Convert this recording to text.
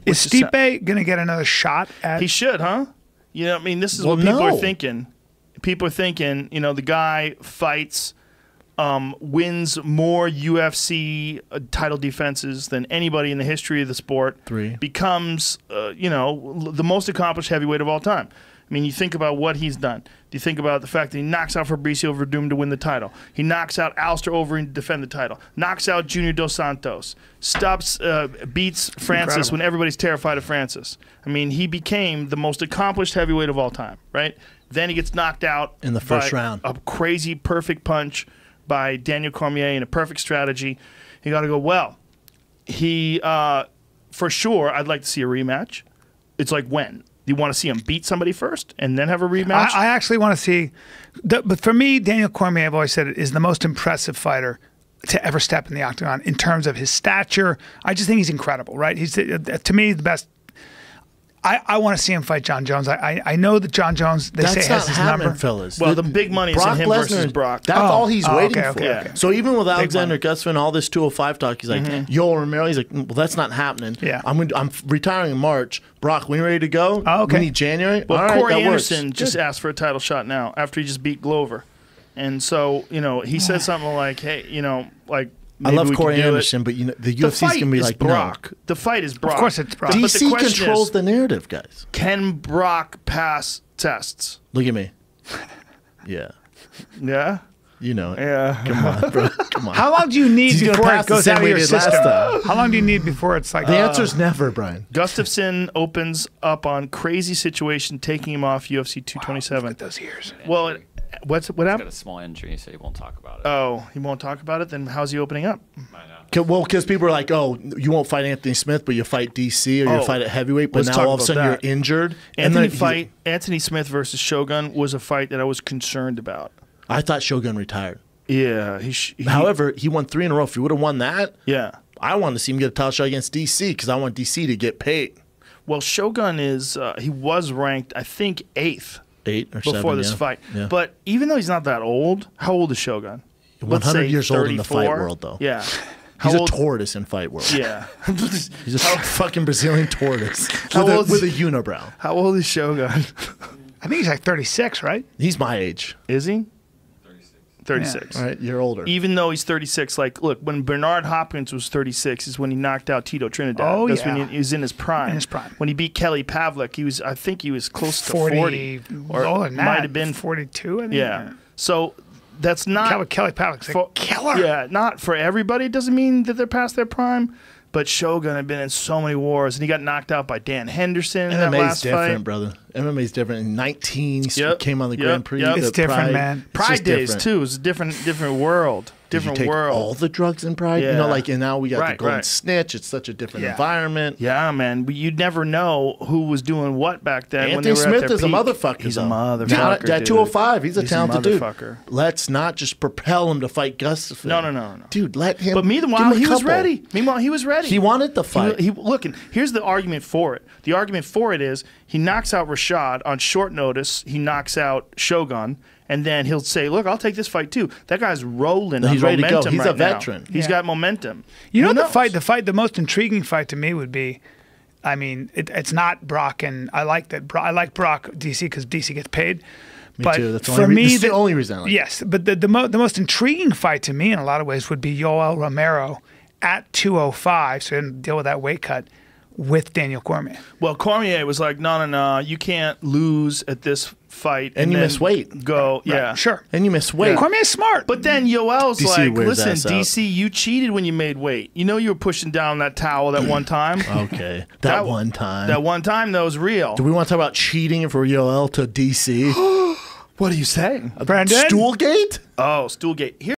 Is Stipe going to get another shot at? He should, huh? You know, I mean, this is what people are thinking. People are thinking, you know, the guy fights, wins more UFC title defenses than anybody in the history of the sport. 3. Becomes, you know, the most accomplished heavyweight of all time. I mean, you think about what he's done. You think about the fact that he knocks out Fabricio Verdum to win the title. He knocks out Alistair Overeem to defend the title. Knocks out Junior Dos Santos. Beats Francis when everybody's terrified of Francis. I mean, he became the most accomplished heavyweight of all time, right? Then he gets knocked out in the first round. A crazy perfect punch by Daniel Cormier in a perfect strategy. You got to go, well, he, for sure, I'd like to see a rematch. It's like when? Do you want to see him beat somebody first and then have a rematch? I actually want to see, but for me, Daniel Cormier, I've always said, is the most impressive fighter to ever step in the octagon in terms of his stature. I just think he's incredible, right? He's, to me, the best. I want to see him fight John Jones. I know that John Jones, they say, has his number. Fellas. Well, the big money is in him versus Brock. That's all he's waiting for. Okay. So even with Alexander Gustafsson, all this 205 talk, he's like, Yoel Romero, he's like, well, that's not happening. Yeah. I'm retiring in March. Brock, when you ready to go? We need January? Well, all right, Corey Anderson just asked for a title shot now after he just beat Glover. And so, you know, he said something like, hey, you know, like, I love Corey Anderson, but you know the UFC's gonna be like Brock. No. The fight is Brock. Of course, it's Brock. DC controls the narrative, guys. Can Brock pass tests? Look at me. Yeah. Yeah. You know it. Yeah. Come on, bro. Come on. How long do you need before it goes out of your system? How long do you need before it's like? The answer's never, Brian. Gustafsson opens up on crazy situation, taking him off UFC 227. Wow, look at those years. Well. What happened? He's got a small injury, so he won't talk about it. Oh, he won't talk about it? Then how's he opening up? I know. Well, because people are like, oh, you won't fight Anthony Smith, but you fight DC or you fight at heavyweight, but now all of a sudden you're injured. Anthony Smith versus Shogun was a fight that I was concerned about. I thought Shogun retired. Yeah. However, he won 3 in a row. If he would have won that, yeah, I wanted to see him get a title shot against DC because I want DC to get paid. Well, Shogun is, he was ranked, I think, 8th. 8 or 7 before this fight. Yeah. But even though he's not that old, how old is Shogun? 100 years old in the fight world, though. Yeah. He's a tortoise in fight world. Yeah. He's a fucking Brazilian tortoise with a unibrow. How old is Shogun? I think he's like 36, right? He's my age. Is he? 36. Yeah. All right, you're older. Even though he's 36, like, look, when Bernard Hopkins was 36 is when he knocked out Tito Trinidad. Oh, That's when he was in his prime. In his prime. When he beat Kelly Pavlik, I think he was close to 40. Or might have been 42, I think. Yeah. So that's not... Kelly Pavlik's a killer. Yeah, not for everybody. It doesn't mean that they're past their prime. But Shogun had been in so many wars, and he got knocked out by Dan Henderson in that last fight. MMA's different, brother. MMA's different. In 19, he came on the Grand Prix. It's different, man. Pride days, too. It's a different world. Different world. All the drugs in Pride? Yeah. You know, like, and now we got the Golden Snitch. It's such a different environment. Yeah, man. You'd never know who was doing what back then. Anthony when they were Smith is a motherfucker. He's a motherfucker. At 205, he's a talented dude. Motherfucker. Let's not just propel him to fight Gustafsson. No. Dude, let him. But meanwhile, he was ready. He wanted the fight. Look, and here's the argument for it. The argument for it is he knocks out Rashad on short notice. He knocks out Shogun. And then he'll say, look, I'll take this fight too. That guy's rolling. He's ready to go. He's a veteran. He's got momentum. You know the most intriguing fight to me would be, I mean, it's not Brock, and I like Brock DC because DC gets paid. Me too. That's the only reason I like it. Yes, but the most intriguing fight to me in a lot of ways would be Yoel Romero at 205, so he didn't deal with that weight cut, with Daniel Cormier. Well, Cormier was like, no, you can't lose at this fight. And you miss weight. Go, yeah. Sure. And you miss weight. Yeah. Cormier's smart. But then Yoel's like, listen, DC, you cheated when you made weight. You know you were pushing down that towel that one time. Okay. That one time. That one time, that was real. Do we want to talk about cheating for Yoel to DC? What are you saying? Brandon? Stoolgate? Oh, Stoolgate. Here